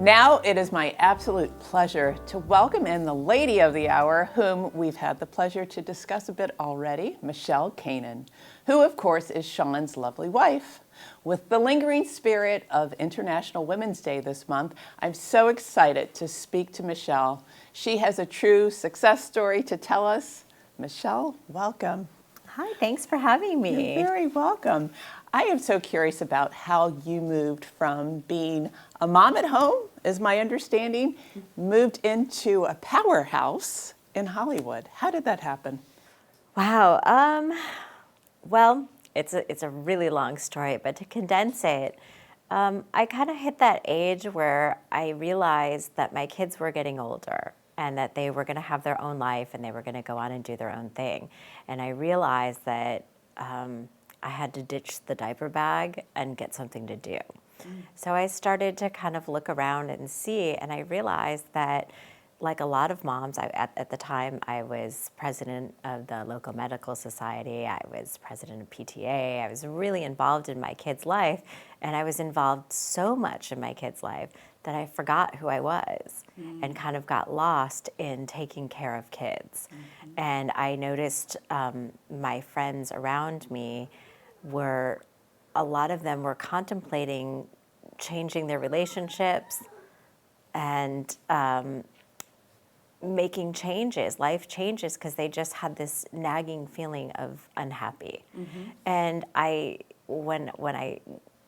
Now it is my absolute pleasure to welcome in the lady of the hour, whom we've had the pleasure to discuss a bit already, Michele Kanan, who of course is Sean's lovely wife. With the lingering spirit of International Women's Day this month, I'm so excited to speak to Michele. She has a true success story to tell us. Michele, welcome. Hi, thanks for having me. You're very welcome. I am so curious about how you moved from being a mom at home, is my understanding, moved into a powerhouse in Hollywood. How did that happen? Wow. Well, it's a really long story, but to condense it, I kind of hit that age where I realized that my kids were getting older and that they were going to have their own life and they were going to go on and do their own thing. And I realized that I had to ditch the diaper bag and get something to do. So I started to kind of look around and see, and I realized that like a lot of moms, at the time I was president of the local medical society, I was president of PTA, I was really involved in my kid's life, and I was involved so much in my kid's life that I forgot who I was and kind of got lost in taking care of kids. And I noticed my friends around me a lot of them were contemplating changing their relationships and making changes, life changes, because they just had this nagging feeling of unhappy. And when I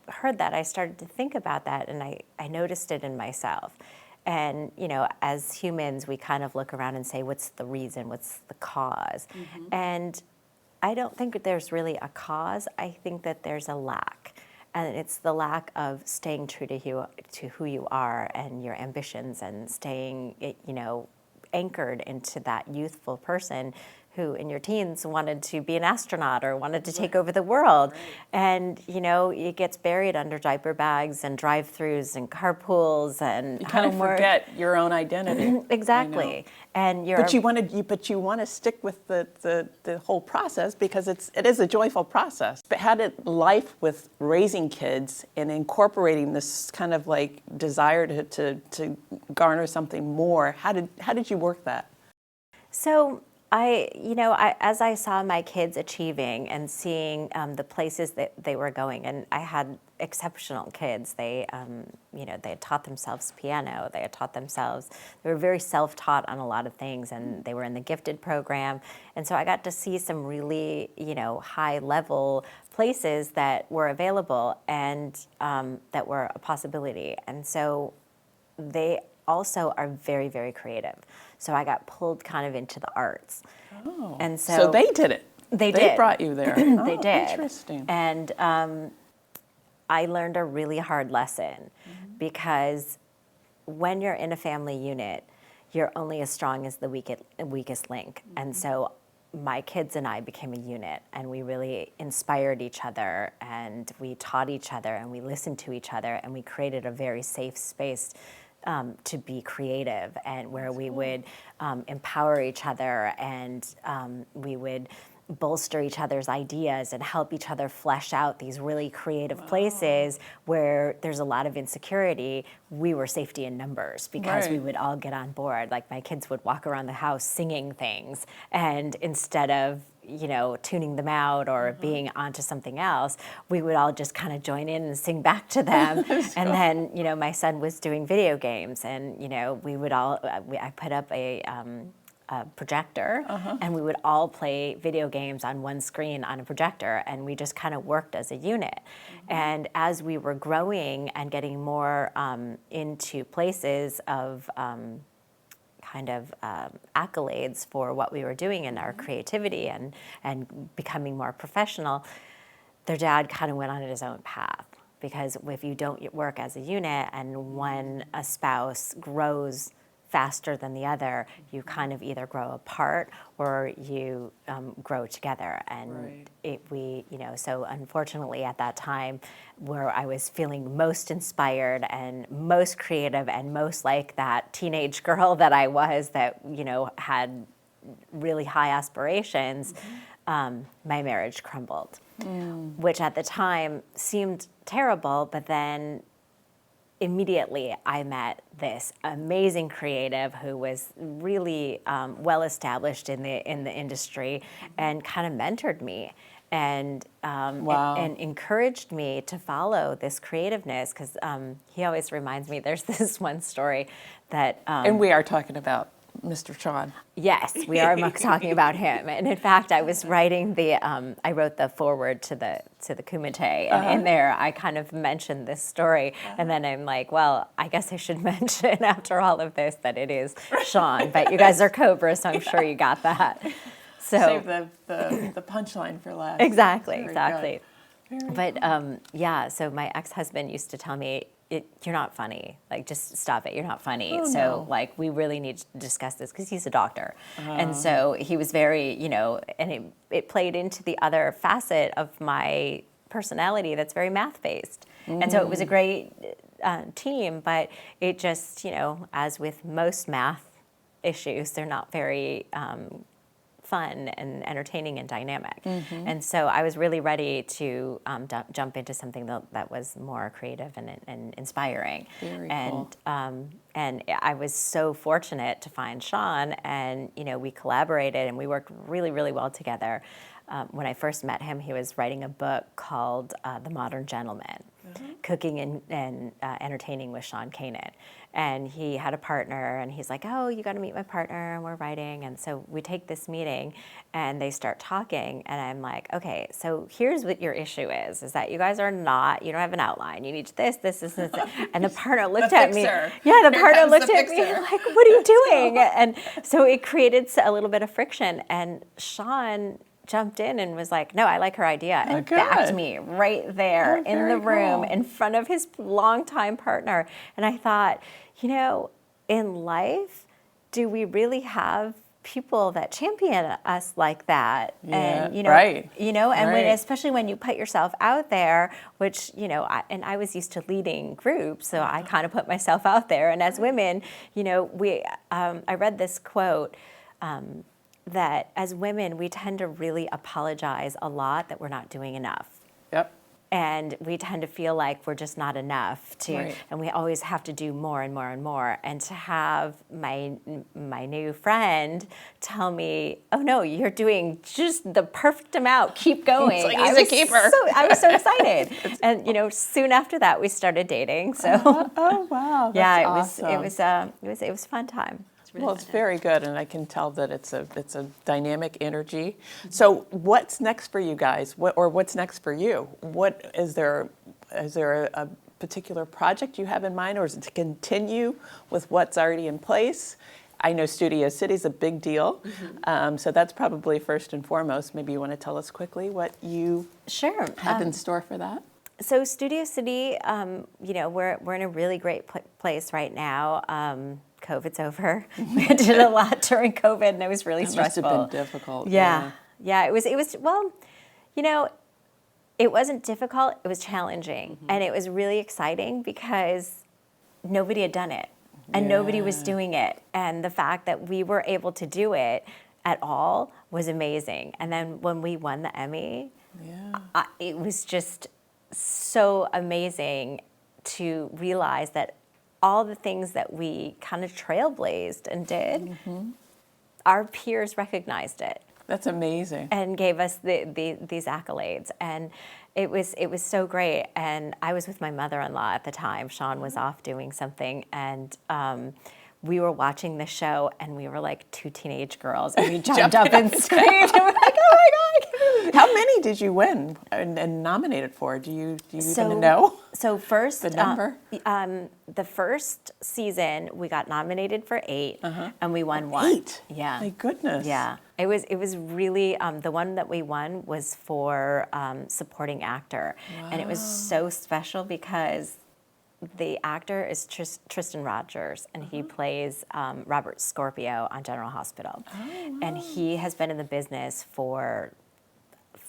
heard that, I started to think about that, and I noticed it in myself. And, you know, as humans, we kind of look around and say, what's the reason? What's the cause? And I don't think that there's really a cause. I think that there's a lack. And it's the lack of staying true to who you are and your ambitions, and staying, you know, anchored into that youthful person who in your teens wanted to be an astronaut or wanted to take over the world. And, you know, it gets buried under diaper bags and drive-throughs and carpools and you kind of forget your own identity. Exactly. And but you want to stick with the whole process because it is a joyful process. But how did life with raising kids and incorporating this kind of like desire to garner something more, how did you work that? So as I saw my kids achieving and seeing the places that they were going, and I had exceptional kids. They had taught themselves piano. They were very self-taught on a lot of things, and they were in the gifted program. And so I got to see some really, high-level places that were available and that were a possibility. And so they also are very, very creative. So I got pulled kind of into the arts. Oh, and so they did it. They brought you there. They did. Interesting. And I learned a really hard lesson because when you're in a family unit, you're only as strong as the weakest link. And so my kids and I became a unit, and we really inspired each other, and we taught each other, and we listened to each other, and we created a very safe space to be creative, and where we would empower each other, and we would bolster each other's ideas and help each other flesh out these really creative places where there's a lot of insecurity. We were safety in numbers because we would all get on board. Like my kids would walk around the house singing things, and instead of tuning them out or being onto something else, we would all just kind of join in and sing back to them. And then, my son was doing video games, and, we would all, I put up a projector, and we would all play video games on one screen on a projector, and we just kind of worked as a unit. And as we were growing and getting more into places of accolades for what we were doing in our creativity and becoming more professional, their dad kind of went on his own path. Because if you don't work as a unit and when a spouse grows faster than the other, you kind of either grow apart or you grow together. And so unfortunately at that time where I was feeling most inspired and most creative and most like that teenage girl that I was that, had really high aspirations, my marriage crumbled, which at the time seemed terrible, but then immediately I met this amazing creative who was really well established in the industry, and kind of mentored me and Wow. and encouraged me to follow this creativeness, because he always reminds me, there's this one story that And we are talking about Mr. Sean. yes, we are talking about him. And in fact, I was writing I wrote the foreword to the Kumite, and in there I kind of mentioned this story, and then I'm like, well, I guess I should mention after all of this that it is Sean, but you guys are Cobra, so I'm sure you got that. So Save the punchline for last. exactly, Very exactly. good. But yeah, so my ex-husband used to tell me, you're not funny. Like, just stop it. You're not funny. Oh, so, no. like, we really need to discuss this, because he's a doctor. And so he was very, and it played into the other facet of my personality that's very math-based. And so it was a great team, but it just, as with most math issues, they're not very fun and entertaining and dynamic. And so I was really ready to jump into something that was more creative and inspiring. Very and cool. And I was so fortunate to find Sean, and we collaborated and we worked really, really well together. When I first met him, he was writing a book called The Modern Gentleman, Cooking and Entertaining with Sean Kanan. And he had a partner, and he's like, oh, you got to meet my partner, and we're writing. And so we take this meeting, and they start talking, and I'm like, okay, so here's what your issue is that you guys you don't have an outline. You need this. And the partner looked The at me. fixer. Yeah, the Here partner comes looked the at me fixer. like, what are you doing? And so it created a little bit of friction, and Sean jumped in and was like, no, I like her idea, and backed good. me right there in very the room cool. in front of his longtime partner. And I thought, in life, do we really have people that champion us like that? Yeah, And right. and Right. especially when you put yourself out there, which I was used to leading groups, so I kind of put myself out there. And as women, I read this quote. That as women, we tend to really apologize a lot that we're not doing enough. Yep. And we tend to feel like we're just not enough Right. and we always have to do more and more and more. And to have my new friend tell me, oh no, you're doing just the perfect amount, keep going. It's like he's a keeper. I was so excited. And soon after that, we started dating. So Oh wow. That's yeah, awesome. it was a fun time. Well, it's very good, and I can tell that it's a dynamic energy. So, what's next for you guys? What's next for you? What is there? Is there a particular project you have in mind, or is it to continue with what's already in place? I know Studio City is a big deal, so that's probably first and foremost. Maybe you want to tell us quickly what you Sure. have in store for that. So Studio City, we're in a really great place right now. COVID's over. We did a lot during COVID, and it was really stressful. Must have been difficult. Yeah. It was. Well, it wasn't difficult. It was challenging, and it was really exciting because nobody had done it, and nobody was doing it, and the fact that we were able to do it at all was amazing. And then when we won the Emmy, it was just so amazing to realize that all the things that we kind of trailblazed and did, our peers recognized it. That's amazing. And gave us these accolades. And it was so great. And I was with my mother-in-law at the time. Sean was off doing something. And we were watching the show, and we were like two teenage girls. And we jumped up and screamed. And we're like, oh my God. How many did you win and nominated for? Do you even know? So first, The number? The first season, we got nominated for 8, and we won 1. 8? Yeah. My goodness. Yeah. It was really, the one that we won was for supporting actor. Wow. And it was so special because the actor is Tristan Rogers, and he plays Robert Scorpio on General Hospital. Oh, wow. And he has been in the business for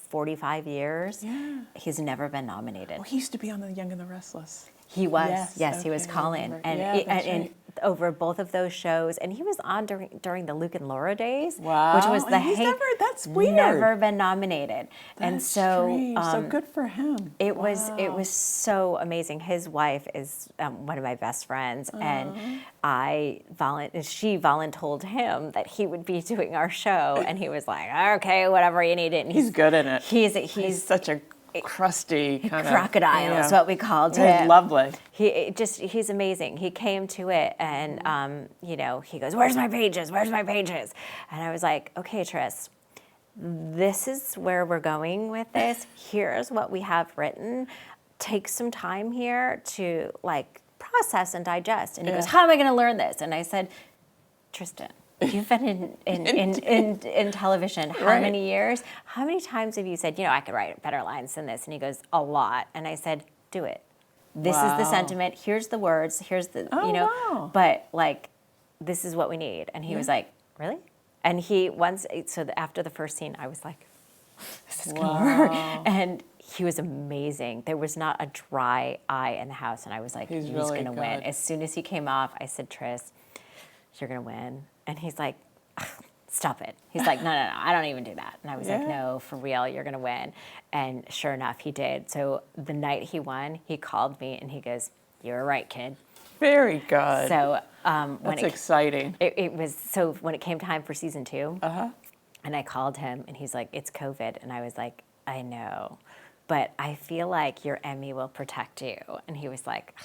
45 years. Yeah. He's never been nominated. Oh, he used to be on The Young and the Restless. He was, yes, he was okay, I Colin, remember. and, Yeah, that's and right. over both of those shows, and he was on during the Luke and Laura days, Wow, which was the and he's that's weird. never been nominated, and That's so strange. So good for him. it was so amazing. His wife is one of my best friends, and she voluntold him that he would be doing our show, and he was like, okay, whatever you need it. And He's good in it. He's such a crusty kind crocodile of is what we called He's him. lovely. He's amazing. He came to it, and he goes, "Where's my pages? Where's my pages?" And I was like, "Okay, Tris, this is where we're going with this. Here's what we have written. Take some time here to process and digest." And he goes, "How am I going to learn this?" And I said, "Tristan, you've been in television how many years? How many times have you said, I could write better lines than this?" And he goes, "A lot." And I said, "Do it. This is the sentiment. Here's the words. Here's the, wow. but this is what we need." And he was like, "Really?" And after the first scene, I was like, "This is going to work." And he was amazing. There was not a dry eye in the house. And I was like, he's really going to win. good. As soon as he came off, I said, "Tris, you're going to win." And he's like, "Stop it." He's like, no, I don't even do that. And I was like, "No, for real, you're going to win." And sure enough, he did. So the night he won, he called me and he goes, "You were right, kid." Very good. So that's exciting. It was, so when it came time for season 2, and I called him and he's like, "It's COVID." And I was like, "I know, but I feel like your Emmy will protect you." And he was like,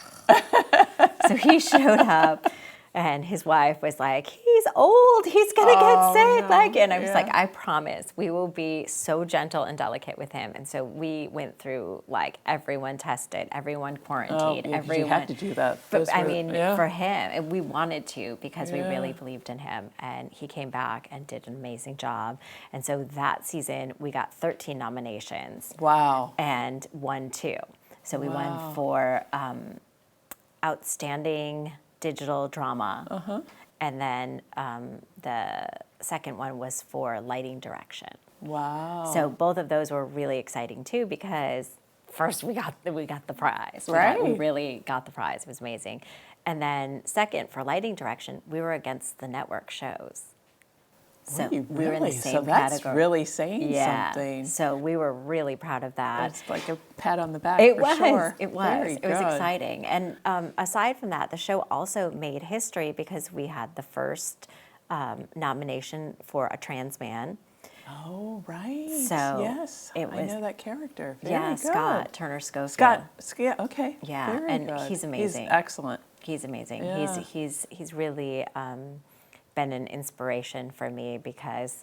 so he showed up. And his wife was like, "He's old. He's going to get sick." No. And I was like, "I promise we will be so gentle and delicate with him." And so we went through everyone tested, everyone quarantined, everyone. You had to do that. But for him, and we wanted to because we really believed in him. And he came back and did an amazing job. And so that season, we got 13 nominations. Wow. And won 2. So we won for Outstanding Digital Drama. And then the second one was for Lighting Direction. Wow. So both of those were really exciting too, because first we got the prize. We really got the prize. It was amazing. And then second, for Lighting Direction, we were against the network shows. So we were in the same that's category. Really saying something. So we were really proud of that. That's like a pat on the back. It for was. Sure. It was. Very It was good. exciting. And aside from that, the show also made history because we had the first nomination for a trans man. Oh, right. So yes, I know that character. Very good. Scott Turner Schofield. Scott. Yeah. Okay. Yeah, Very and good. he's amazing. He's excellent. He's amazing. Yeah. He's really been an inspiration for me because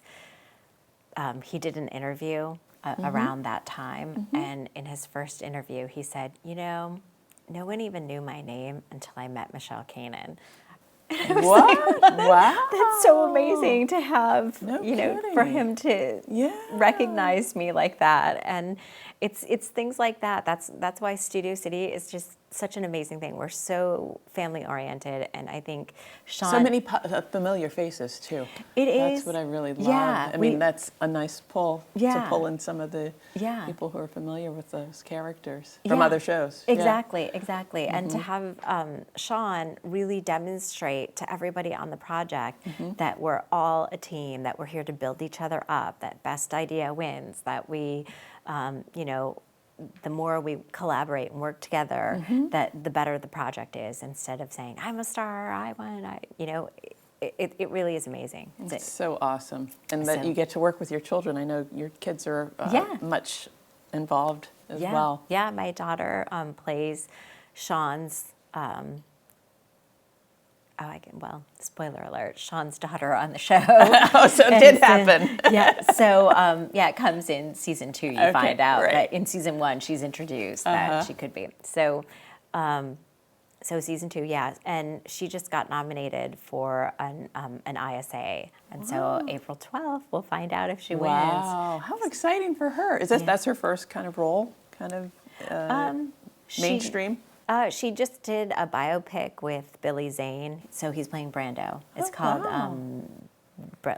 he did an interview around that time, and in his first interview, he said, "No one even knew my name until I met Michele Kanan." What? Wow. That's so amazing to have, No for kidding. him to recognize me like that. And it's things like that. That's why Studio City is just such an amazing thing. We're so family oriented, and I think Sean. So many familiar faces too. That's what I really love. Yeah, I mean, that's a nice pull to pull in some of the people who are familiar with those characters from other shows. Exactly. And to have Sean really demonstrate to everybody on the project that we're all a team, that we're here to build each other up, that best idea wins, that we, the more we collaborate and work together, that the better the project is, instead of saying, "I'm a star, I won," it really is amazing. It's so awesome. And that you get to work with your children. I know your kids are much involved as well. Yeah, my daughter plays Sean's, spoiler alert, Sean's daughter on the show. So it did happen. It comes in season 2, you find out that in season 1 she's introduced that she could be. So season 2, and she just got nominated for an ISA, and so April 12th we'll find out if she wins. Wow, how exciting for her! That's her first kind of role, kind of mainstream? She just did a biopic with Billy Zane, so he's playing Brando. It's called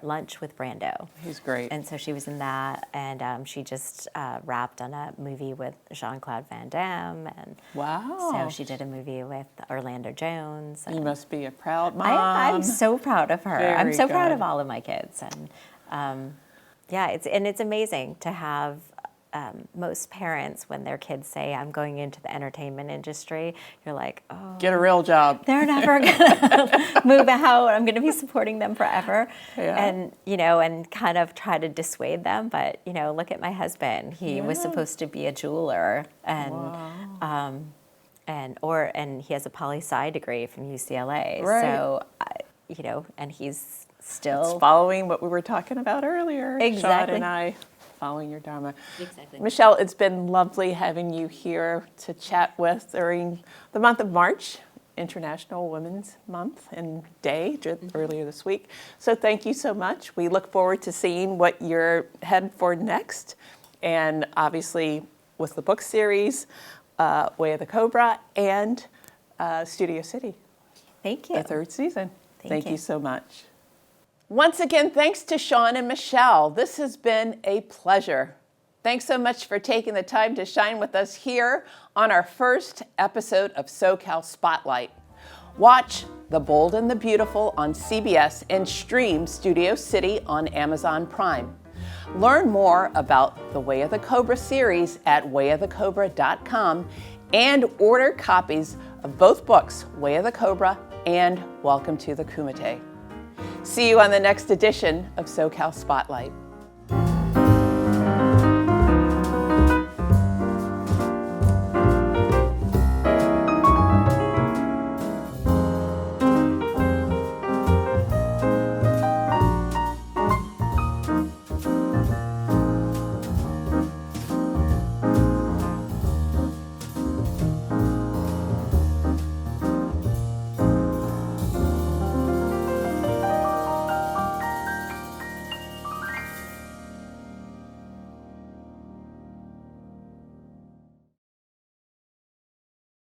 Lunch with Brando. He's great. And so she was in that, and she just wrapped on a movie with Jean-Claude Van Damme, and Wow. so she did a movie with Orlando Jones. You must be a proud mom. I'm so proud of her. I'm Very so proud good. of all of my kids, and yeah, it's amazing to have. Most parents, when their kids say, I'm going into the entertainment industry, you're like, oh, Get a real job. they're never going to move out. I'm going to be supporting them forever. Yeah. And, and kind of try to dissuade them. But, look at my husband. He was supposed to be a jeweler, and Wow. and he has a poli-sci degree from UCLA. Right. So, and he's still It's following what we were talking about earlier. Exactly. Sean and I, following your dharma. Exactly. Michele, it's been lovely having you here to chat with during the month of March, International Women's Month and Day, earlier this week. So thank you so much. We look forward to seeing what you're headed for next. And obviously with the book series, Way of the Cobra, and Studio City, Thank you. the third season. Thank you you. so much. Once again, thanks to Sean and Michele. This has been a pleasure. Thanks so much for taking the time to shine with us here on our first episode of SoCal Spotlight. Watch The Bold and the Beautiful on CBS and stream Studio City on Amazon Prime. Learn more about the Way of the Cobra series at wayofthecobra.com and order copies of both books, Way of the Cobra and Welcome to the Kumite. See you on the next edition of SoCal Spotlight.